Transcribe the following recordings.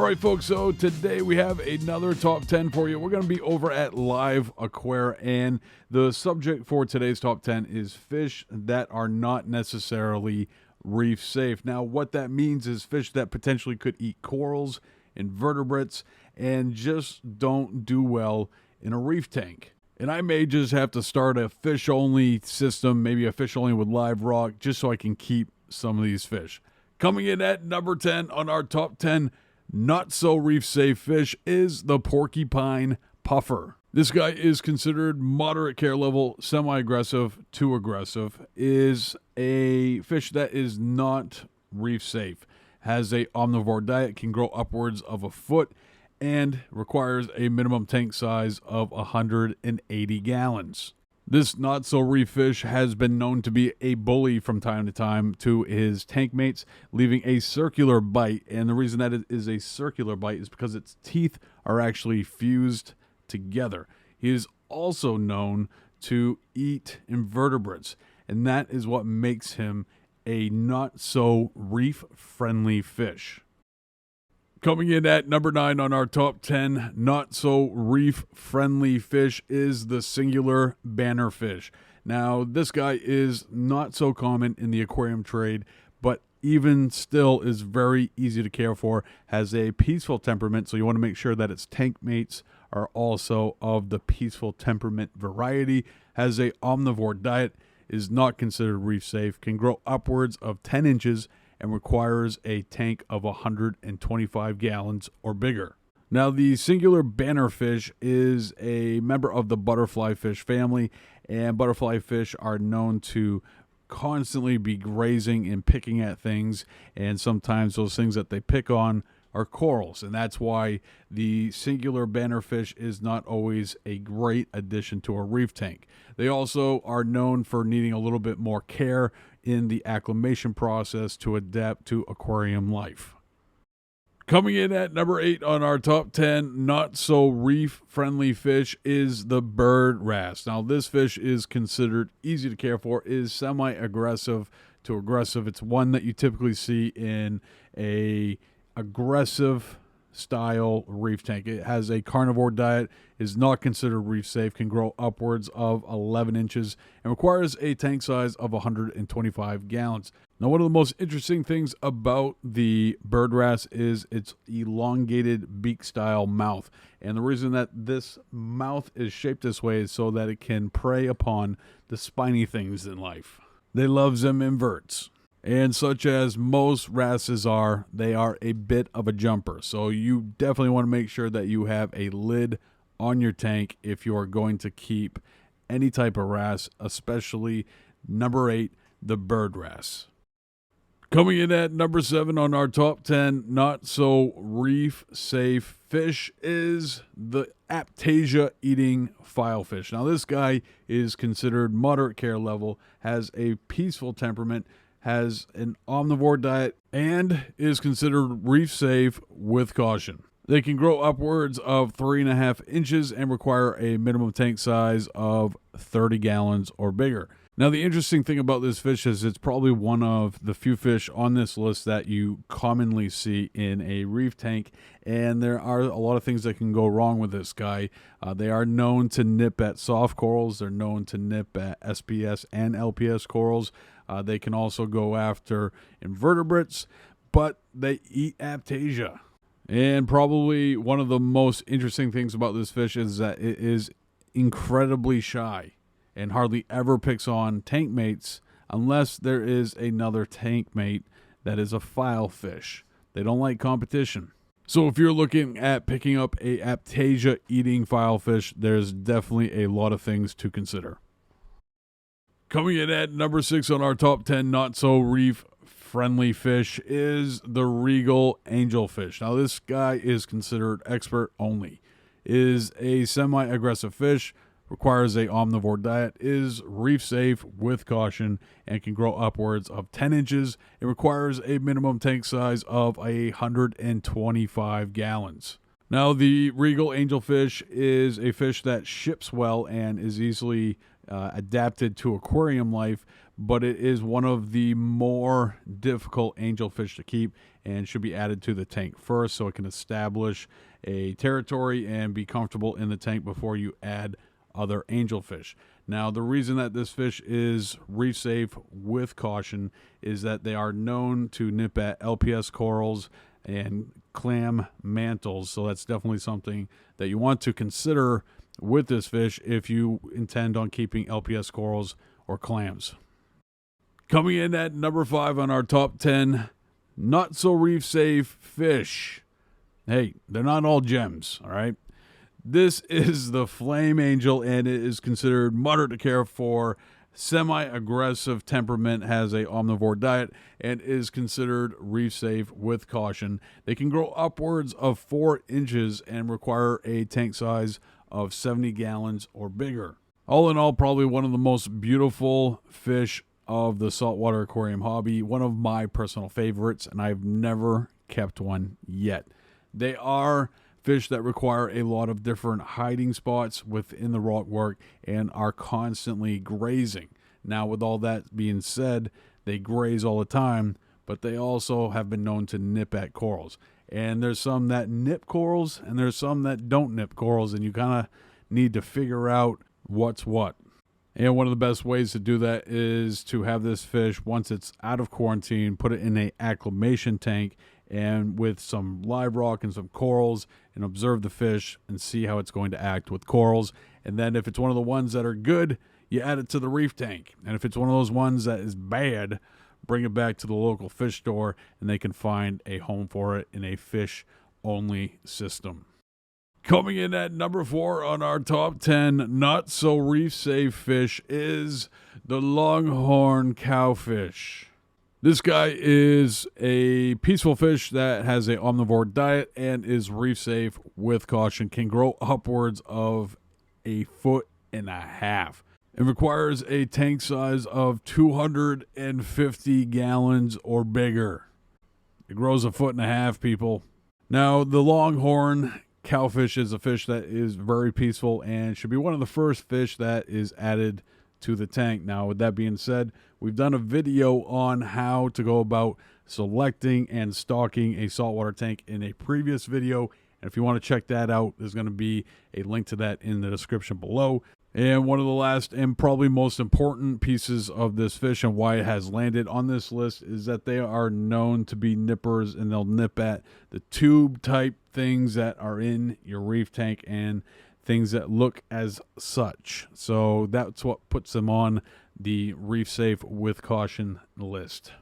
All right, folks, so today we have another top 10 for you. We're going to be over at Live Aquaria, and the subject for today's top 10 is fish that are not necessarily reef safe. Now, what that means is fish that potentially could eat corals, invertebrates, and just don't do well in a reef tank. And I may just have to start a fish-only system, maybe a fish-only with live rock, just so I can keep some of these fish. Coming in at number 10 on our top 10 not so reef safe fish is the Porcupine Puffer. This guy is considered moderate care level, semi-aggressive to aggressive, is a fish that is not reef safe, has a omnivore diet, can grow upwards of a foot, and requires a minimum tank size of 180 gallons. This not-so-reef fish has been known to be a bully from time to time to his tank mates, leaving a circular bite. And the reason that it is a circular bite is because its teeth are actually fused together. He is also known to eat invertebrates, and that is what makes him a not-so-reef-friendly fish. Coming in at number 9 on our top 10 not-so-reef-friendly fish is the singular bannerfish. Now, this guy is not so common in the aquarium trade, but even still is very easy to care for, has a peaceful temperament, so you want to make sure that its tank mates are also of the peaceful temperament variety, has a omnivore diet, is not considered reef safe, can grow upwards of 10 inches, and requires a tank of 125 gallons or bigger. Now, the singular bannerfish is a member of the butterflyfish family, and butterflyfish are known to constantly be grazing and picking at things, and sometimes those things that they pick on are corals, and that's why the singular bannerfish is not always a great addition to a reef tank. They also are known for needing a little bit more care in the acclimation process to adapt to aquarium life. Coming in at number 8 on our top 10 not so reef friendly fish is the bird wrasse. Now, this fish is considered easy to care for, is semi-aggressive to aggressive. It's one that you typically see in a aggressive style reef tank. It has a carnivore diet, is not considered reef safe, can grow upwards of 11 inches, and requires a tank size of 125 gallons. Now, one of the most interesting things about the bird wrasse is its elongated beak style mouth. And the reason that this mouth is shaped this way is so that it can prey upon the spiny things in life. They love them inverts. And such as most wrasses are, they are a bit of a jumper. So you definitely want to make sure that you have a lid on your tank if you are going to keep any type of wrasse, especially number 8, the bird wrasse. Coming in at number 7 on our top 10 not so reef safe fish is the Aptasia eating filefish. Now, this guy is considered moderate care level, has a peaceful temperament, has an omnivore diet, and is considered reef safe with caution. They can grow upwards of 3.5 inches and require a minimum tank size of 30 gallons or bigger. Now, the interesting thing about this fish is it's probably one of the few fish on this list that you commonly see in a reef tank, and there are a lot of things that can go wrong with this guy. They are known to nip at soft corals. They're known to nip at SPS and LPS corals. They can also go after invertebrates, but they eat Aptasia. And probably one of the most interesting things about this fish is that it is incredibly shy and hardly ever picks on tank mates unless there is another tank mate that is a file fish. They don't like competition. So if you're looking at picking up a Aptasia eating file fish, there's definitely a lot of things to consider. Coming in at number 6 on our top 10 not so reef friendly fish is the Regal Angelfish. Now, this guy is considered expert only. Is a semi-aggressive fish, requires a omnivore diet, is reef safe with caution, and can grow upwards of 10 inches. It requires a minimum tank size of 125 gallons. Now, the Regal Angelfish is a fish that ships well and is easily adapted to aquarium life, but it is one of the more difficult angelfish to keep and should be added to the tank first so it can establish a territory and be comfortable in the tank before you add other angelfish. Now, the reason that this fish is reef safe with caution is that they are known to nip at LPS corals and clam mantles, so that's definitely something that you want to consider with this fish if you intend on keeping LPS corals or clams. Coming in at number 5 on our top 10 not so reef safe fish. Hey, they're not all gems, all right? This is the flame angel, and it is considered moderate to care for, semi-aggressive temperament, has a omnivore diet, and is considered reef safe with caution. They can grow upwards of 4 inches and require a tank size of 70 gallons or bigger. All in all, probably one of the most beautiful fish of the saltwater aquarium hobby, one of my personal favorites, and I've never kept one yet. They are fish that require a lot of different hiding spots within the rockwork and are constantly grazing. Now, with all that being said, they graze all the time, but they also have been known to nip at corals. And there's some that nip corals, and there's some that don't nip corals, and you kind of need to figure out what's what. And one of the best ways to do that is to have this fish, once it's out of quarantine, put it in an acclimation tank and with some live rock and some corals, and observe the fish and see how it's going to act with corals. And then if it's one of the ones that are good, you add it to the reef tank. And if it's one of those ones that is bad, bring it back to the local fish store and they can find a home for it in a fish-only system. Coming in at number 4 on our top 10 not so reef safe fish is the longhorn cowfish. This guy is a peaceful fish that has an omnivore diet and is reef safe with caution, can grow upwards of 1.5 feet. It requires a tank size of 250 gallons or bigger. It grows 1.5 feet, people. Now, the longhorn cowfish is a fish that is very peaceful and should be one of the first fish that is added to the tank. Now, with that being said, we've done a video on how to go about selecting and stocking a saltwater tank in a previous video. And if you want to check that out, there's going to be a link to that in the description below. And one of the last and probably most important pieces of this fish and why it has landed on this list is that they are known to be nippers, and they'll nip at the tube type things that are in your reef tank and things that look as such. So that's what puts them on the reef safe with caution list.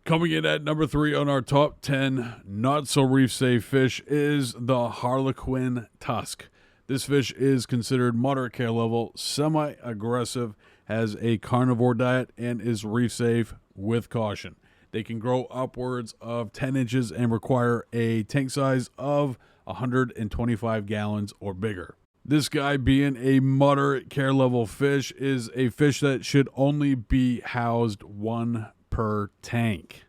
Coming in at number 3 on our top 10 not so reef safe fish is the Harlequin Tusk. This fish is considered moderate care level, semi-aggressive, has a carnivore diet, and is reef safe with caution. They can grow upwards of 10 inches and require a tank size of 125 gallons or bigger. This guy, being a moderate care level fish, is a fish that should only be housed 1 per tank.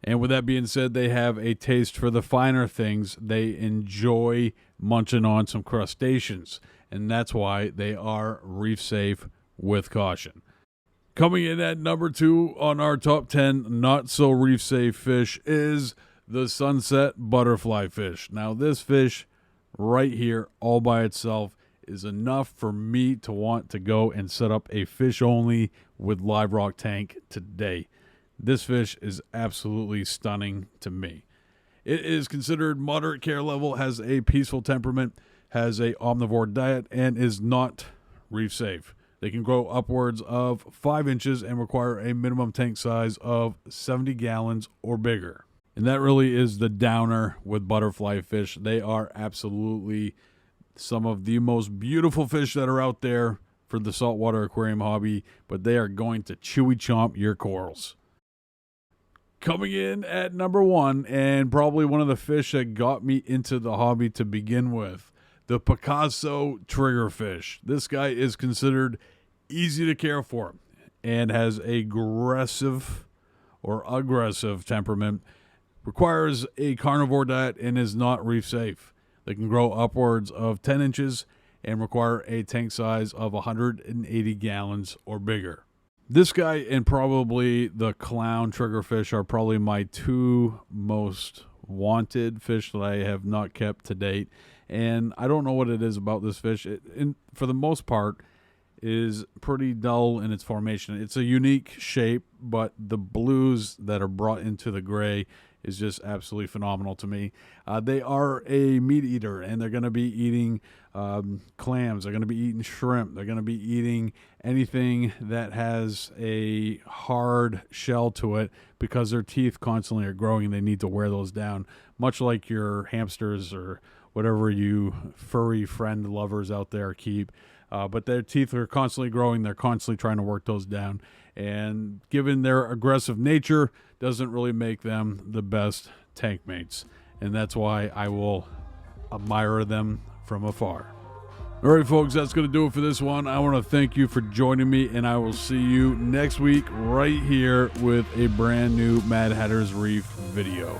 And with that being said, they have a taste for the finer things. They enjoy munching on some crustaceans, and that's why they are reef safe with caution. Coming in at number 2 on our top 10 not so reef safe fish is the sunset butterflyfish. Now, this fish right here all by itself is enough for me to want to go and set up a fish only with live rock tank today. This fish is absolutely stunning to me. It is considered moderate care level, has a peaceful temperament, has a omnivore diet, and is not reef safe. They can grow upwards of 5 inches and require a minimum tank size of 70 gallons or bigger. And that really is the downer with butterflyfish. They are absolutely some of the most beautiful fish that are out there for the saltwater aquarium hobby, but they are going to chewy chomp your corals. Coming in at number 1, and probably one of the fish that got me into the hobby to begin with, the Picasso triggerfish. This guy is considered easy to care for and has aggressive temperament, requires a carnivore diet, and is not reef safe. They can grow upwards of 10 inches and require a tank size of 180 gallons or bigger. This guy and probably the clown triggerfish are probably my two most wanted fish that I have not kept to date. And I don't know what it is about this fish. For the most part, is pretty dull in its formation. It's a unique shape, but the blues that are brought into the gray is just absolutely phenomenal to me. They are a meat eater, and they're going to be eating clams. They're going to be eating shrimp. They're going to be eating anything that has a hard shell to it because their teeth constantly are growing and they need to wear those down, much like your hamsters or whatever you furry friend lovers out there keep. But their teeth are constantly growing. They're constantly trying to work those down. And given their aggressive nature, doesn't really make them the best tank mates. And that's why I will admire them from afar. All right, folks, that's going to do it for this one. I want to thank you for joining me, and I will see you next week right here with a brand new Mad Hatter's Reef video.